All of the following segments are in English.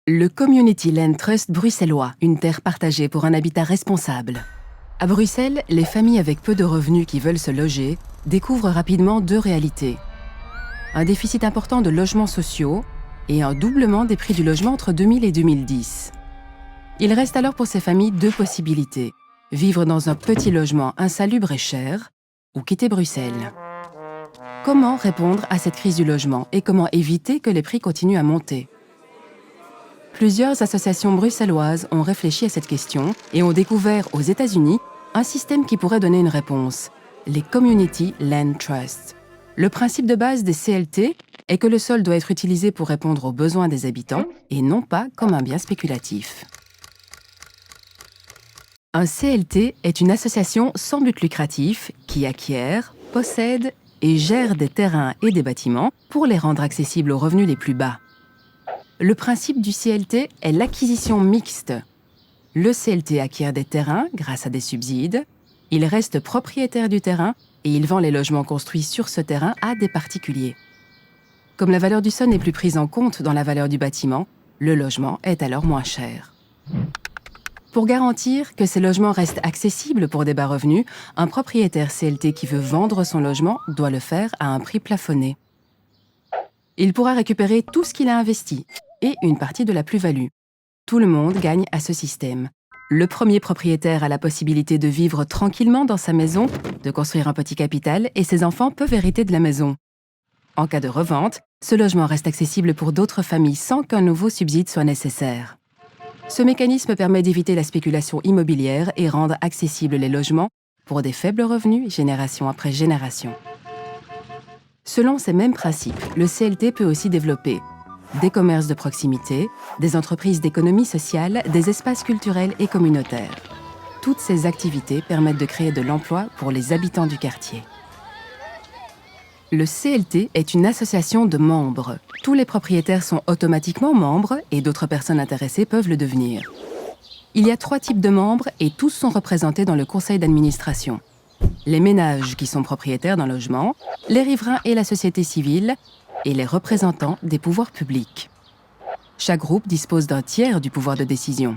Le Community Land Trust bruxellois, une terre partagée pour un habitat responsable. À Bruxelles, les familles avec peu de revenus qui veulent se loger découvrent rapidement deux réalités. Un déficit important de logements sociaux et un doublement des prix du logement entre 2000 et 2010. Il reste alors pour ces familles deux possibilités. Vivre dans un petit logement insalubre et cher ou quitter Bruxelles. Comment répondre à cette crise du logement et comment éviter que les prix continuent à monter? Plusieurs associations bruxelloises ont réfléchi à cette question et ont découvert aux États-Unis un système qui pourrait donner une réponse, les Community Land Trusts. Le principe de base des CLT est que le sol doit être utilisé pour répondre aux besoins des habitants et non pas comme un bien spéculatif. Un CLT est une association sans but lucratif qui acquiert, possède et gère des terrains et des bâtiments pour les rendre accessibles aux revenus les plus bas. Le principe du CLT est l'acquisition mixte. Le CLT acquiert des terrains grâce à des subsides, il reste propriétaire du terrain et il vend les logements construits sur ce terrain à des particuliers. Comme la valeur du sol n'est plus prise en compte dans la valeur du bâtiment, le logement est alors moins cher. Pour garantir que ces logements restent accessibles pour des bas revenus, un propriétaire CLT qui veut vendre son logement doit le faire à un prix plafonné. Il pourra récupérer tout ce qu'il a investi et une partie de la plus-value. Tout le monde gagne à ce système. Le premier propriétaire a la possibilité de vivre tranquillement dans sa maison, de construire un petit capital et ses enfants peuvent hériter de la maison. En cas de revente, ce logement reste accessible pour d'autres familles sans qu'un nouveau subside soit nécessaire. Ce mécanisme permet d'éviter la spéculation immobilière et rendre accessibles les logements pour des faibles revenus génération après génération. Selon ces mêmes principes, le CLT peut aussi développer des commerces de proximité, des entreprises d'économie sociale, des espaces culturels et communautaires. Toutes ces activités permettent de créer de l'emploi pour les habitants du quartier. Le CLT est une association de membres. Tous les propriétaires sont automatiquement membres et d'autres personnes intéressées peuvent le devenir. Il y a 3 types de membres et tous sont représentés dans le conseil d'administration. Les ménages qui sont propriétaires d'un logement, les riverains et la société civile, et les représentants des pouvoirs publics. Chaque groupe dispose d'un tiers du pouvoir de décision.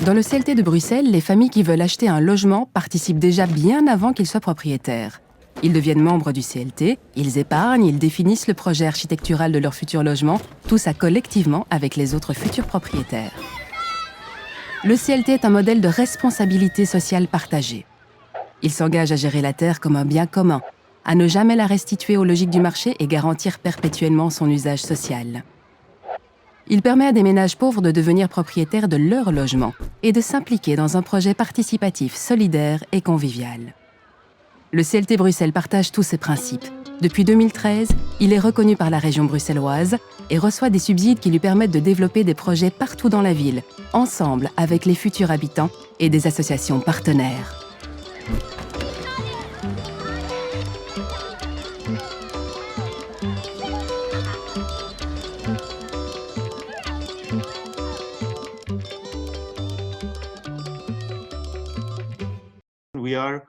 Dans le CLT de Bruxelles, les familles qui veulent acheter un logement participent déjà bien avant qu'ils soient propriétaires. Ils deviennent membres du CLT, ils épargnent, ils définissent le projet architectural de leur futur logement, tout ça collectivement avec les autres futurs propriétaires. Le CLT est un modèle de responsabilité sociale partagée. Il s'engage à gérer la terre comme un bien commun, à ne jamais la restituer aux logiques du marché et garantir perpétuellement son usage social. Il permet à des ménages pauvres de devenir propriétaires de leur logement et de s'impliquer dans un projet participatif, solidaire et convivial. Le CLT Bruxelles partage tous ces principes. Depuis 2013, il est reconnu par la région bruxelloise et reçoit des subsides qui lui permettent de développer des projets partout dans la ville, ensemble avec les futurs habitants et des associations partenaires. We are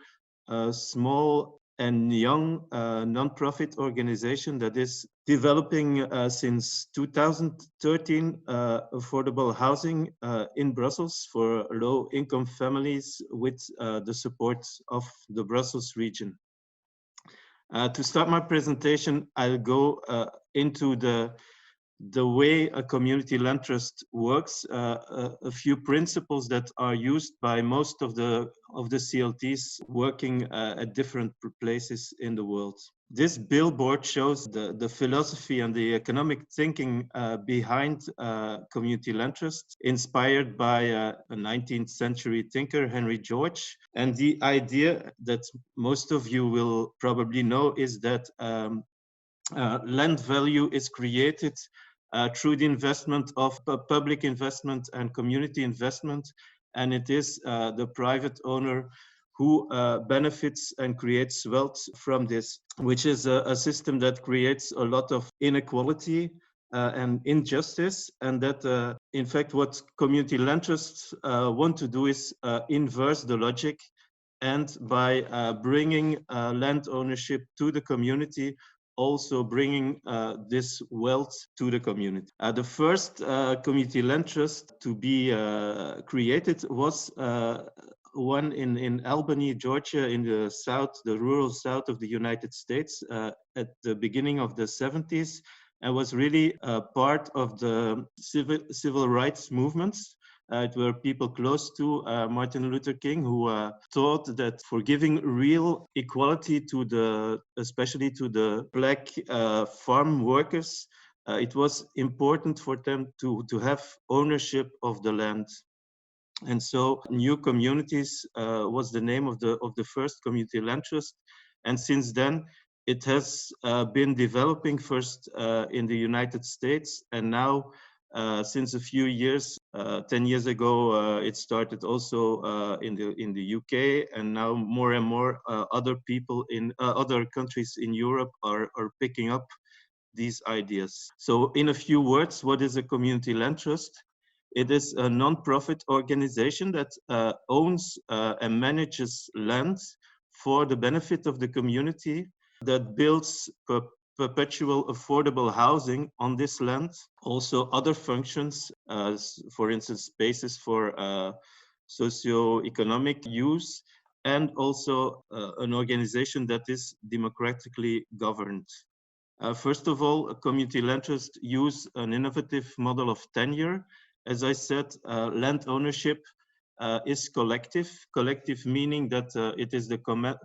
a small and young non-profit organization that is developing since 2013 affordable housing in Brussels for low-income families with the support of the Brussels region. To start my presentation, I'll go into the way a community land trust works, a few principles that are used by most of the CLTs working at different places in the world. This billboard shows the philosophy and the economic thinking behind community land trust, inspired by a 19th century thinker, Henry George. And the idea that most of you will probably know is that land value is created through the investment of public investment and community investment, and it is the private owner who benefits and creates wealth from this, which is a system that creates a lot of inequality and injustice, and that in fact what community land trusts want to do is inverse the logic, and by bringing land ownership to the community, also bringing this wealth to the community. The first community land trust to be created was one in Albany, Georgia, in the south, the rural south of the United States, at the beginning of the 70s, and was really part of the civil rights movements. It were people close to Martin Luther King who thought that for giving real equality to especially to the black farm workers, it was important for them to have ownership of the land. And so New Communities was the name of the first community land trust. And since then, it has been developing first in the United States, and now since a few years, 10 years ago, it started also in the UK, and now more and more other people in other countries in Europe are picking up these ideas. So in a few words, what is a community land trust? It is a non-profit organization that owns and manages land for the benefit of the community, that builds perpetual affordable housing on this land. Also other functions, for instance, spaces for socio-economic use, and also an organization that is democratically governed. First of all, a community land trust use an innovative model of tenure. As I said, land ownership is collective. Collective meaning that it is the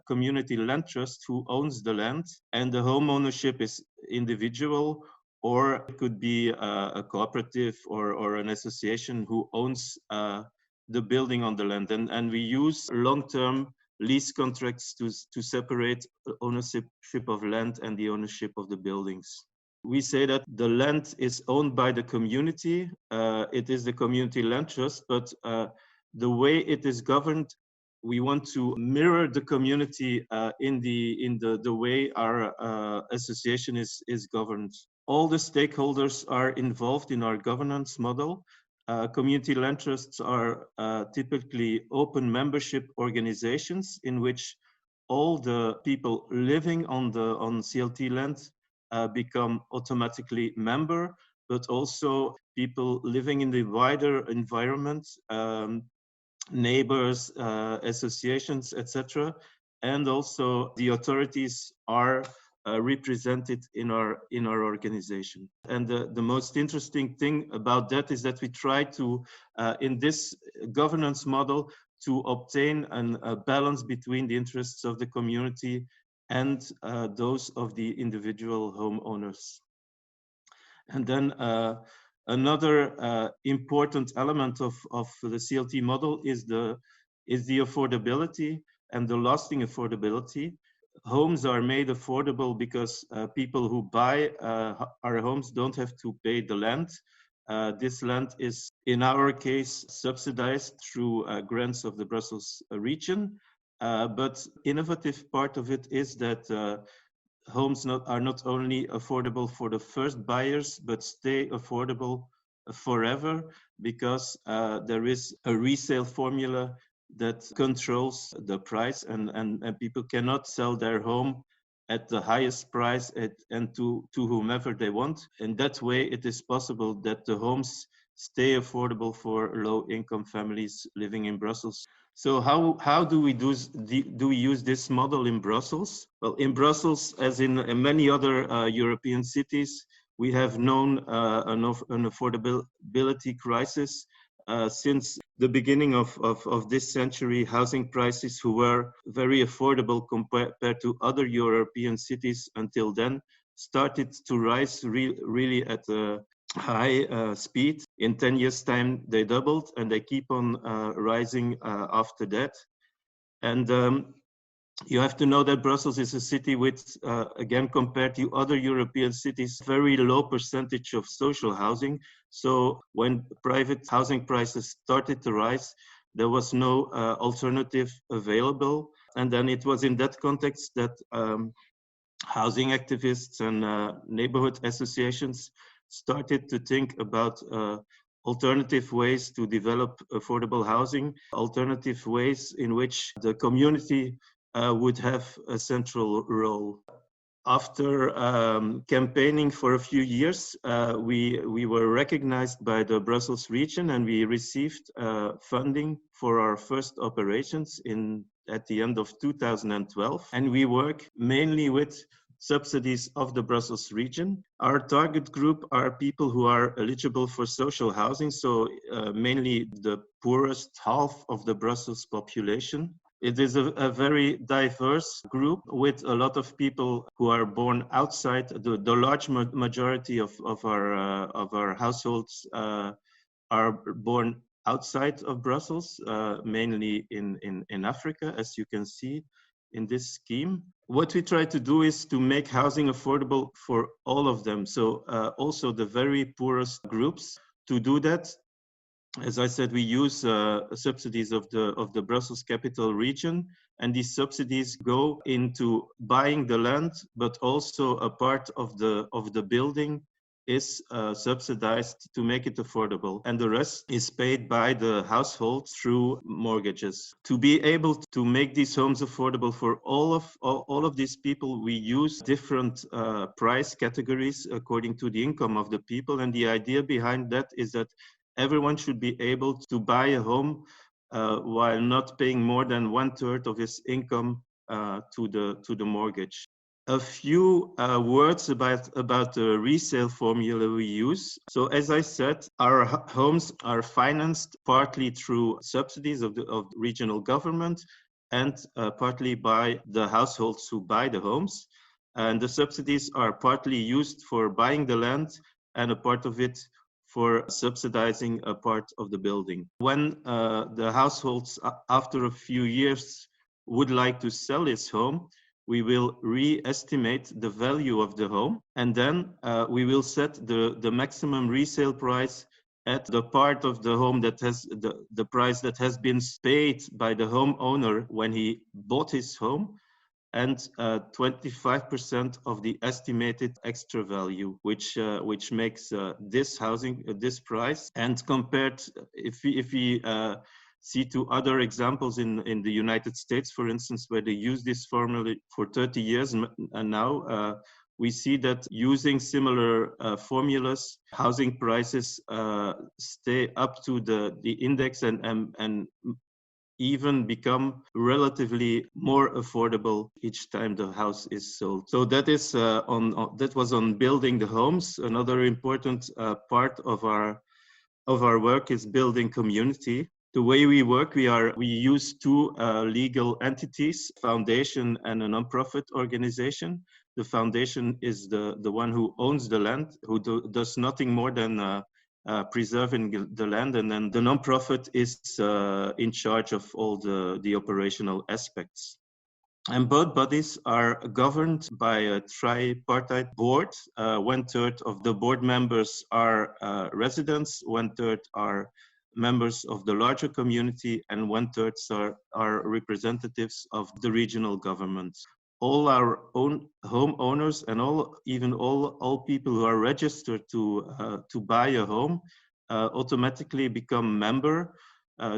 community land trust who owns the land, and the home ownership is individual, or it could be a cooperative or an association who owns the building on the land. And we use long-term lease contracts to separate ownership of land and the ownership of the buildings. We say that the land is owned by the community. It is the community land trust, but the way it is governed, we want to mirror the community in the way our association is governed. All the stakeholders are involved in our governance model. Community land trusts are typically open membership organizations in which all the people living on CLT land become automatically member, but also people living in the wider environment, neighbors, associations, etc. And also the authorities are represented in our organization. And the most interesting thing about that is that we try to, in this governance model, to obtain a balance between the interests of the community and those of the individual homeowners. And then another important element of the CLT model is the affordability and the lasting affordability. Homes are made affordable because people who buy our homes don't have to pay the land. This land is, in our case, subsidized through grants of the Brussels region. But innovative part of it is that homes are not only affordable for the first buyers, but stay affordable forever, because there is a resale formula that controls the price, and people cannot sell their home at the highest price and to whomever they want. In that way, it is possible that the homes stay affordable for low-income families living in Brussels. So how do we use this model in Brussels? Well, in Brussels, as in many other European cities, we have known an affordability crisis since the beginning of this century. Housing prices, who were very affordable compared to other European cities until then, started to rise really at a high speed. In 10 years' time, they doubled, and they keep on rising after that. And you have to know that Brussels is a city with, again, compared to other European cities, very low percentage of social housing. So when private housing prices started to rise, there was no alternative available. And then it was in that context that housing activists and neighborhood associations started to think about alternative ways to develop affordable housing, alternative ways in which the community would have a central role. After campaigning for a few years, we were recognized by the Brussels region, and we received funding for our first operations at the end of 2012. And we work mainly with subsidies of the Brussels region. Our target group are people who are eligible for social housing, so mainly the poorest half of the Brussels population. It is a very diverse group with a lot of people who are born outside. The large majority of our households are born outside of Brussels, mainly in Africa, as you can see in this scheme. What we try to do is to make housing affordable for all of them, so also the very poorest groups. To do that, as I said, we use subsidies of the Brussels capital region, and these subsidies go into buying the land, but also a part of the building is subsidized to make it affordable, and the rest is paid by the household through mortgages. To be able to make these homes affordable for all of these people, we use different price categories according to the income of the people, and the idea behind that is that everyone should be able to buy a home while not paying more than 1/3 of his income to the mortgage. A few words about the resale formula we use. So as I said, our homes are financed partly through subsidies of regional government and partly by the households who buy the homes. And the subsidies are partly used for buying the land and a part of it for subsidizing a part of the building. When the households, after a few years, would like to sell his home, we will re-estimate the value of the home, and then we will set the maximum resale price at the part of the home that has the price that has been paid by the homeowner when he bought his home, and 25% of the estimated extra value, which makes this housing this price. And compared, if we see to other examples in the United States, for instance, where they use this formula for 30 years, and now we see that using similar formulas, housing prices stay up to the index and even become relatively more affordable each time the house is sold. So that is that was on building the homes. Another important part of our work is building community. The way we work, we use two legal entities, foundation and a non-profit organization. The foundation is the one who owns the land, who does nothing more than preserving the land, and then the non-profit is in charge of all the operational aspects. And both bodies are governed by a tripartite board. 1/3 of the board members are residents, 1/3 are members of the larger community, and 1/3 are representatives of the regional government. All our own homeowners and even all people who are registered to buy a home automatically become member.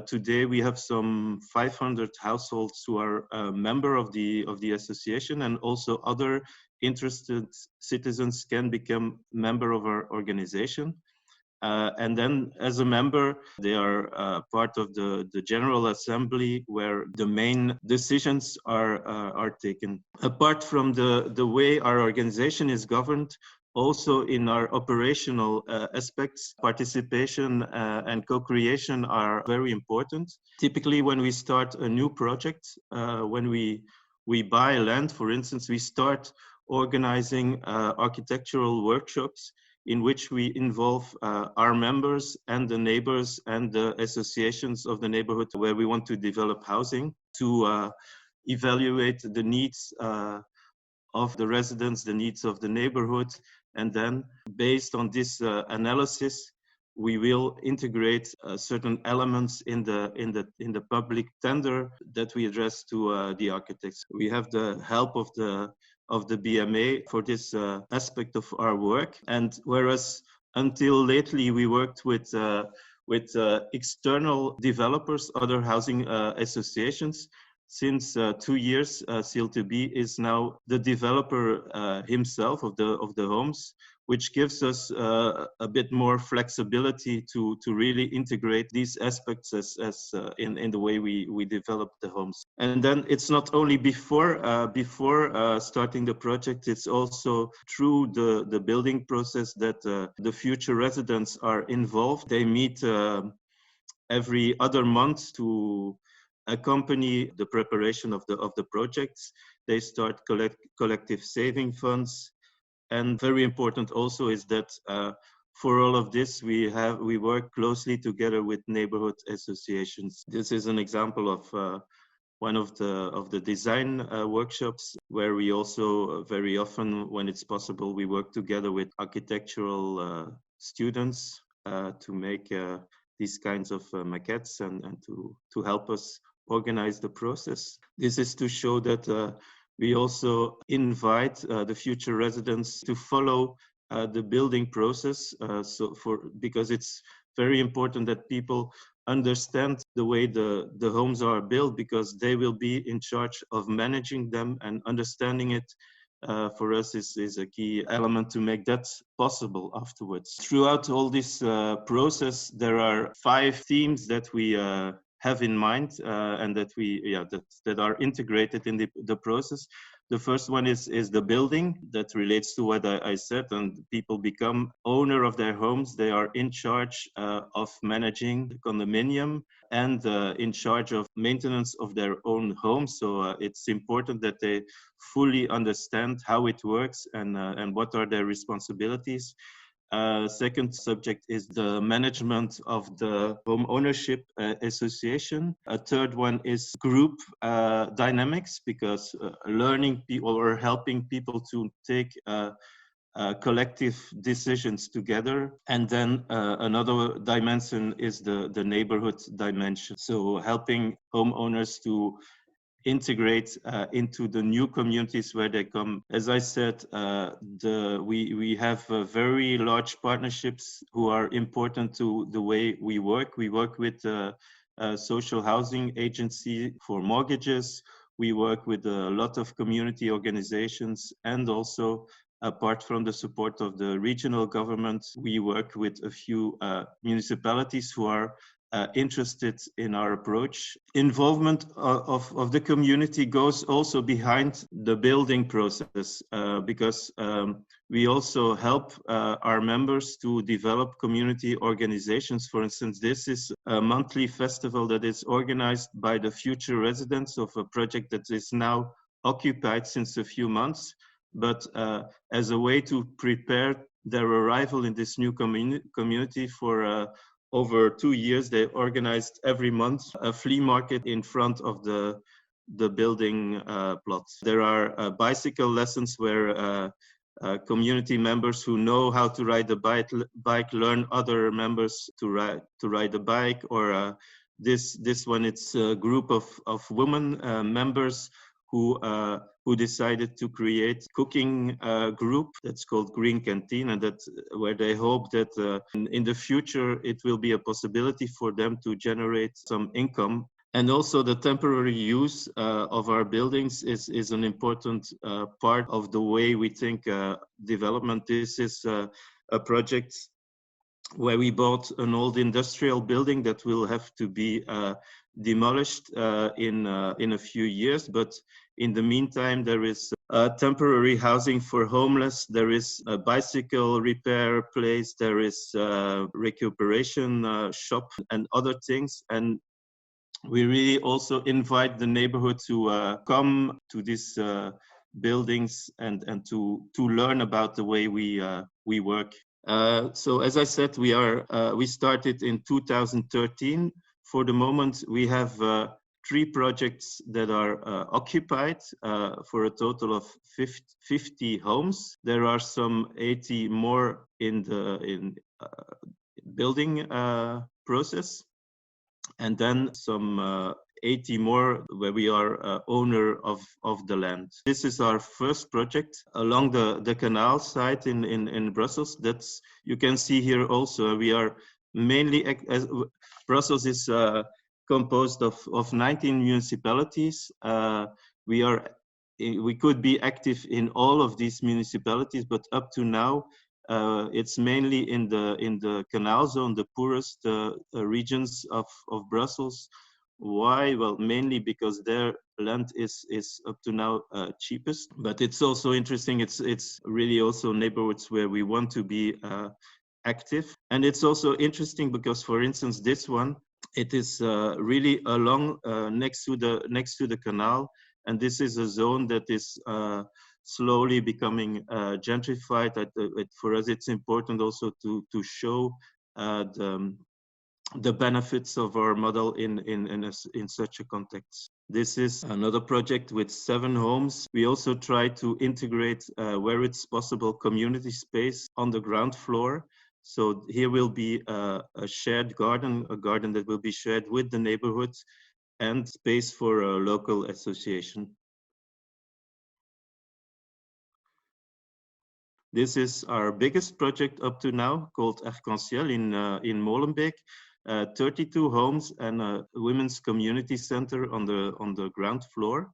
Today we have some 500 households who are a member of the association, and also other interested citizens can become member of our organization. And then as a member, they are part of the General Assembly, where the main decisions are taken. Apart from the way our organization is governed, also in our operational aspects, participation and co-creation are very important. Typically, when we start a new project, when we buy land, for instance, we start organizing architectural workshops in which we involve our members and the neighbors and the associations of the neighborhood where we want to develop housing, to evaluate the needs of the residents, the needs of the neighborhood. And then based on this analysis, we will integrate certain elements in the public tender that we address to the architects. We have the help of the BMA for this aspect of our work. And whereas until lately we worked with external developers, other housing associations, since 2 years, CL2B is now the developer himself of the homes, which gives us a bit more flexibility to really integrate these aspects in the way we develop the homes. And then it's not only before starting the project, it's also through the building process that the future residents are involved. They meet every other month to accompany the preparation of the projects. They start collective saving funds. And very important also is that for all of this, we work closely together with neighborhood associations. This is an example of one of the design workshops, where we also very often, when it's possible, we work together with architectural students to make these kinds of maquettes and to help us organize the process. This is to show that we also invite the future residents to follow the building process, because it's very important that people understand the way the homes are built, because they will be in charge of managing them, and understanding it for us is a key element to make that possible afterwards. Throughout all this process, there are 5 themes that we have in mind and that are integrated in the process. The first one is the building. That relates to what I said, and people become owner of their homes. They are in charge of managing the condominium and in charge of maintenance of their own home. So it's important that they fully understand how it works and what are their responsibilities. Second subject is the management of the home ownership association. A third one is group dynamics, because learning people or helping people to take collective decisions together. And then another dimension is the neighborhood dimension. So helping homeowners to integrate into the new communities where they come. As I said, we have very large partnerships who are important to the way we work. We work with a social housing agency for mortgages. We work with a lot of community organizations, and also, apart from the support of the regional government, we work with a few municipalities who are interested in our approach. Involvement of the community goes also behind the building process, because we also help our members to develop community organizations. For instance, this is a monthly festival that is organized by the future residents of a project that is now occupied since a few months, but as a way to prepare their arrival in this new community for over 2 years, they organized every month a flea market in front of the building plots. There are bicycle lessons where community members who know how to ride the bike learn other members to ride the bike. Or this one, it's a group of women members who decided to create cooking group that's called Green Canteen, and that's where they hope that in the future it will be a possibility for them to generate some income. And also the temporary use of our buildings is an important part of the way we think development. This is a project where we bought an old industrial building that will have to be demolished in a few years. But in the meantime, there is temporary housing for homeless. There is a bicycle repair place. There is a recuperation shop and other things. And we really also invite the neighborhood to come to these buildings and to learn about the way we work. So as I said, we started in 2013. For the moment, we have 3 projects that are occupied for a total of 50 homes. There are some 80 more in the building process, and then some 80 more where we are owner of the land. This is our first project along the canal side in Brussels. That's, you can see here also, we are mainly, Brussels is composed of 19 municipalities. We could be active in all of these municipalities, but up to now, it's mainly in the canal zone, the poorest regions of Brussels. Why? Well, mainly because their land is up to now cheapest. But it's also interesting. It's really also neighborhoods where we want to be active. And it's also interesting because, for instance, this one, it is really along next to the canal, and this is a zone that is slowly becoming gentrified. For us, it's important also to show the benefits of our model in such a context. This is another project with 7 homes. We also try to integrate where it's possible community space on the ground floor. So here will be a shared garden, a garden that will be shared with the neighborhood, and space for a local association. This is our biggest project up to now, called Arc-en-Ciel in Molenbeek. 32 homes and a women's community center on the ground floor.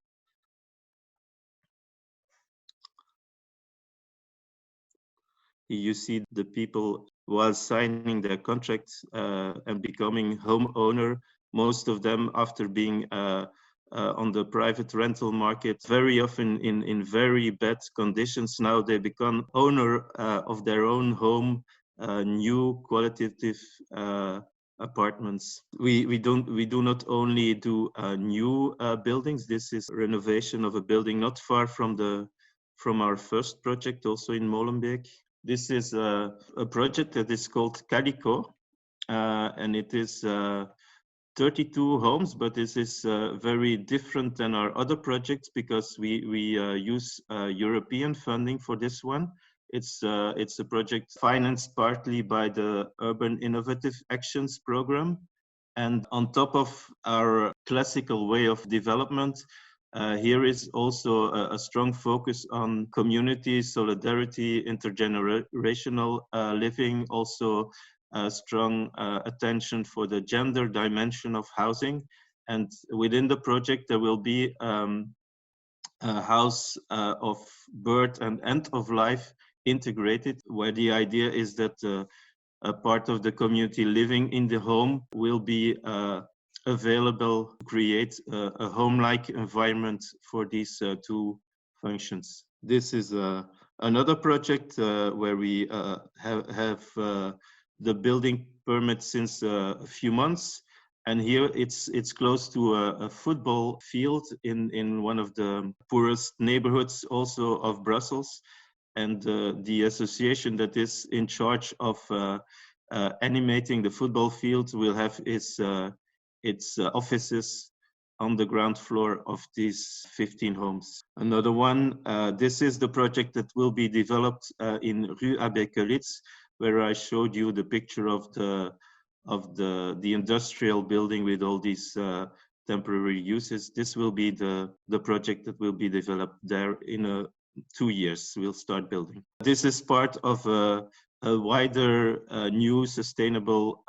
You see the people while signing their contracts and becoming homeowner, most of them after being on the private rental market, very often in very bad conditions. Now they become owner of their own home, new qualitative apartments. We do not only do new buildings. This is renovation of a building not far from our first project, also in Molenbeek. This is a project that is called CALICO, and it is 32 homes, but this is very different than our other projects because we use European funding for this one. It's a project financed partly by the Urban Innovative Actions program. And on top of our classical way of development, here is also a strong focus on community, solidarity, intergenerational living, also strong attention for the gender dimension of housing. And within the project, there will be a house of birth and end of life integrated, where the idea is that a part of the community living in the home will be available to create a home-like environment for these 2 functions. This is another project where we have the building permit since a few months, and here it's close to a football field in one of the poorest neighborhoods also of Brussels, and the association that is in charge of animating the football field will have its offices on the ground floor of these 15 homes. Another one, this is the project that will be developed in Rue Abbé Quelitz, where I showed you the picture of the industrial building with all these temporary uses. This will be the project that will be developed there in 2 years. We'll start building. This is part of a wider new sustainable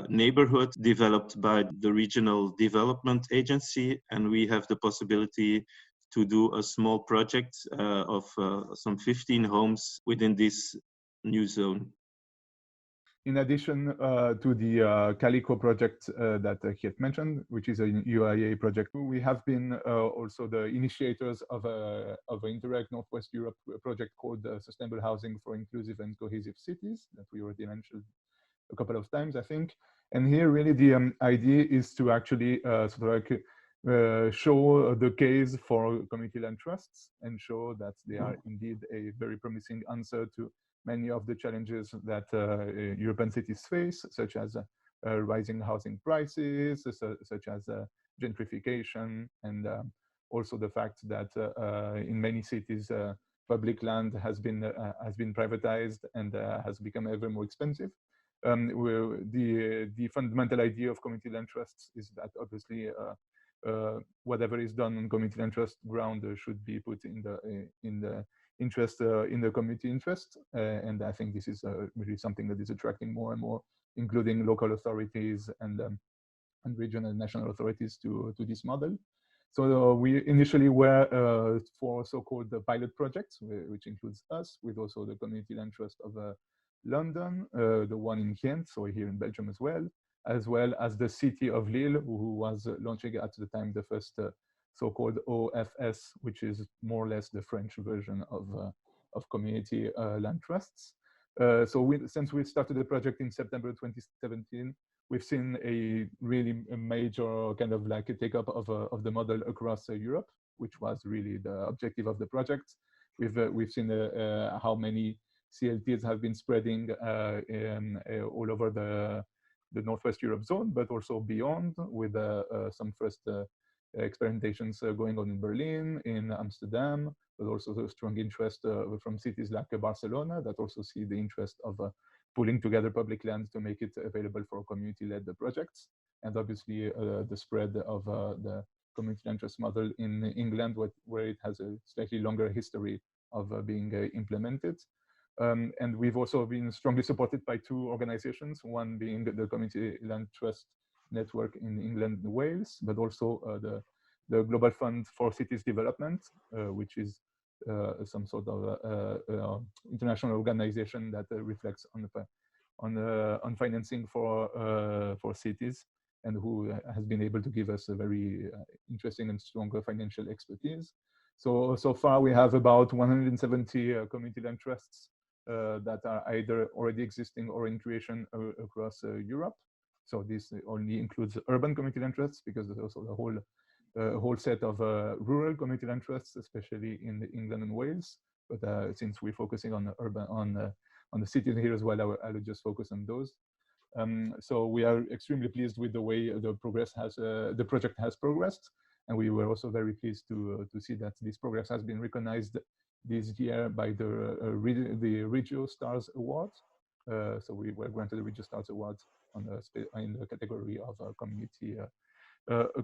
neighborhood developed by the Regional Development Agency, and we have the possibility to do a small project of some 15 homes within this new zone. In addition to the CALICO project that Geert mentioned, which is a UIA project, we have been also the initiators of an Interreg Northwest Europe project called Sustainable Housing for Inclusive and Cohesive Cities that we already mentioned a couple of times, I think. And here really the idea is to actually show the case for community land trusts and show that they are indeed a very promising answer to many of the challenges that European cities face, such as rising housing prices, such as gentrification, and also the fact that in many cities public land has been privatized and has become ever more expensive. The fundamental idea of community land trusts is that obviously whatever is done on community land trust ground should be put in the interest in the community interest, and I think this is really something that is attracting more and more, including local authorities and and regional and national authorities to this model. So we initially were for so-called pilot projects, which includes us, with also the Community Land Trust of London, the one in Ghent, so here in Belgium as well as the city of Lille, who was launching at the time the first so-called OFS, which is more or less the French version of community land trusts. So since we started the project in September 2017, we've seen a really major kind of like a take-up of the model across Europe, which was really the objective of the project. We've seen how many CLTs have been spreading all over the Northwest Europe zone, but also beyond, with some first experimentations going on in Berlin, in Amsterdam, but also the strong interest from cities like Barcelona that also see the interest of pulling together public land to make it available for community-led projects. And obviously the spread of the community land trust model in England, where it has a slightly longer history of being implemented. And we've also been strongly supported by two organizations, one being the Community Land Trust Network in England and Wales, but also the Global Fund for Cities Development, which is some sort of international organization that reflects on financing for cities, and who has been able to give us a very interesting and strong financial expertise. So far we have about 170 community land trusts that are either already existing or in creation across Europe. So this only includes urban community land trusts, because there's also the whole set of rural community land trusts, especially in England and Wales. But since we're focusing on the urban, on the cities here as well, I will just focus on those. So we are extremely pleased with the way the project has progressed, and we were also very pleased to see that this progress has been recognized this year by the Regio Stars Award. So we were granted the Regio Stars Award in the category of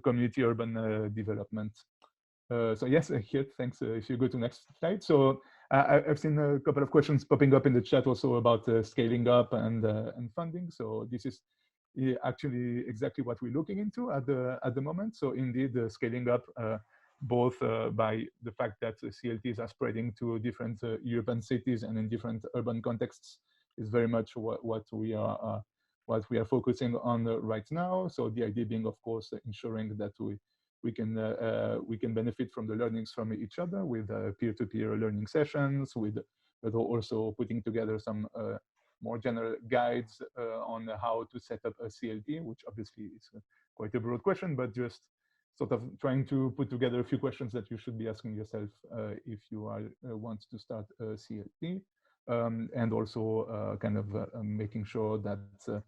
community urban development. So yes, here, thanks. If you go to next slide. So I've seen a couple of questions popping up in the chat also about scaling up and funding. So this is actually exactly what we're looking into at the moment. So indeed, scaling up both by the fact that CLTs are spreading to different urban cities and in different urban contexts is very much what we are focusing on right now. So the idea being, of course, ensuring that we can benefit from the learnings from each other with peer-to-peer learning sessions, but also putting together some more general guides on how to set up a CLT, which obviously is quite a broad question, but just sort of trying to put together a few questions that you should be asking yourself if you want to start a CLT, and also kind of making sure that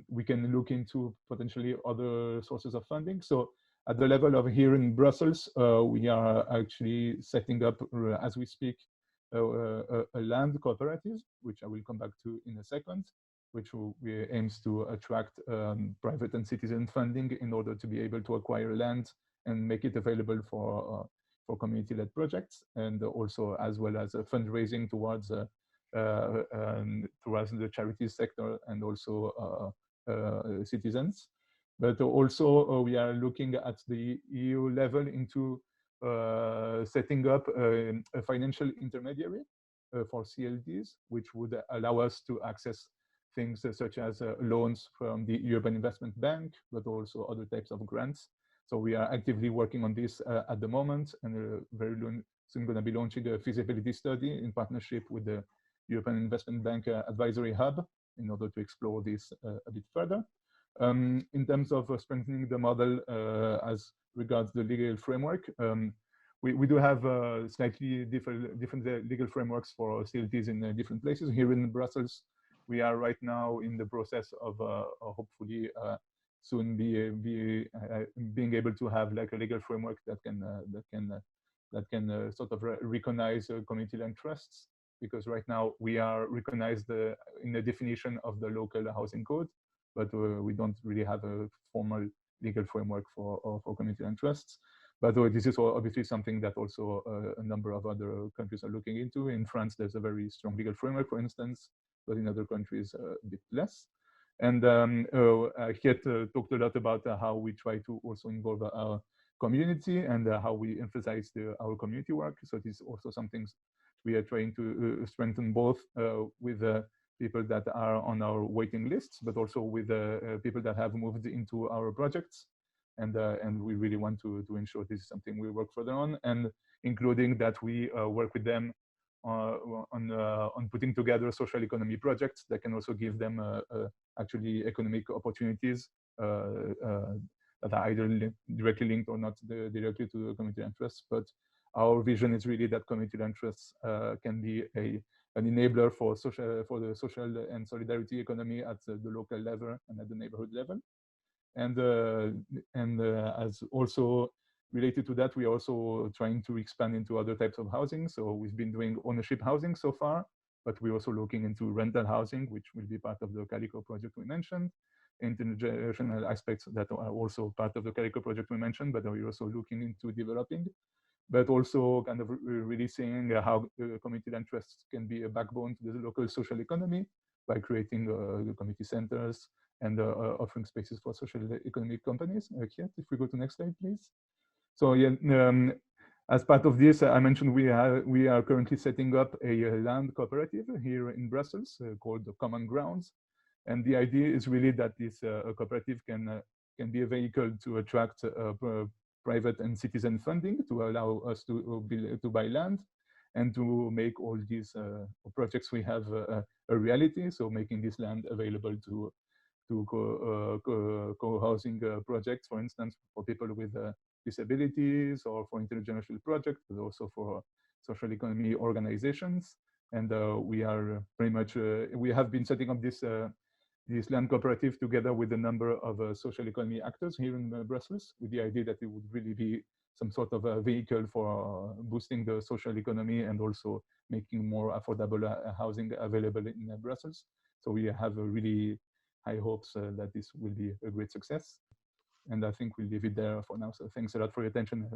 we can look into potentially other sources of funding. So at the level of here in Brussels, we are actually setting up, as we speak, a land cooperative, which I will come back to in a second, which aims to attract private and citizen funding in order to be able to acquire land and make it available for community-led projects, and also as well as fundraising towards the charities sector and also citizens. But also we are looking at the EU level into setting up a financial intermediary for CLDs, which would allow us to access things such as loans from the Urban Investment Bank, but also other types of grants. So we are actively working on this at the moment, and very soon going to be launching a feasibility study in partnership with the European Investment Bank Advisory Hub in order to explore this a bit further. In terms of strengthening the model as regards the legal framework, we do have slightly different legal frameworks for CLTs in different places. Here in Brussels, we are right now in the process of hopefully soon being able to have like a legal framework that can sort of recognize community land trusts, because right now we are recognized in the definition of the local housing code, but we don't really have a formal legal framework for community land trusts. But this is obviously something that also a number of other countries are looking into. In France, there's a very strong legal framework, for instance, but in other countries, a bit less. And Geert talked a lot about how we try to also involve our community and how we emphasize our community work. So this is also something we are trying to strengthen both with people that are on our waiting lists, but also with people that have moved into our projects. And we really want to ensure this is something we work further on, and including that we work with them on putting together social economy projects that can also give them actually economic opportunities that are either directly linked or not directly to the community interests. But our vision is really that community interests can be an enabler for the social and solidarity economy at the local level and at the neighborhood level. And as also related to that, we are also trying to expand into other types of housing. So we've been doing ownership housing so far, but we're also looking into rental housing, which will be part of the CALICO project we mentioned, intergenerational aspects that are also part of the CALICO project we mentioned, but we're also looking into developing, but also kind of really seeing how community interests can be a backbone to the local social economy by creating community centers and offering spaces for social economic companies. Here, if we go to next slide, please. So yeah, as part of this, I mentioned we are currently setting up a land cooperative here in Brussels called the Common Grounds, and the idea is really that this cooperative can be a vehicle to attract private and citizen funding to allow us to buy land and to make all these projects we have a reality. So making this land available to co-housing projects, for instance, for people with disabilities, or for intergenerational projects, but also for social economy organizations. And we are pretty much, we have been setting up this land cooperative together with a number of social economy actors here in Brussels, with the idea that it would really be some sort of a vehicle for boosting the social economy and also making more affordable housing available in Brussels. So we have a really high hopes that this will be a great success. And I think we'll leave it there for now. So thanks a lot for your attention.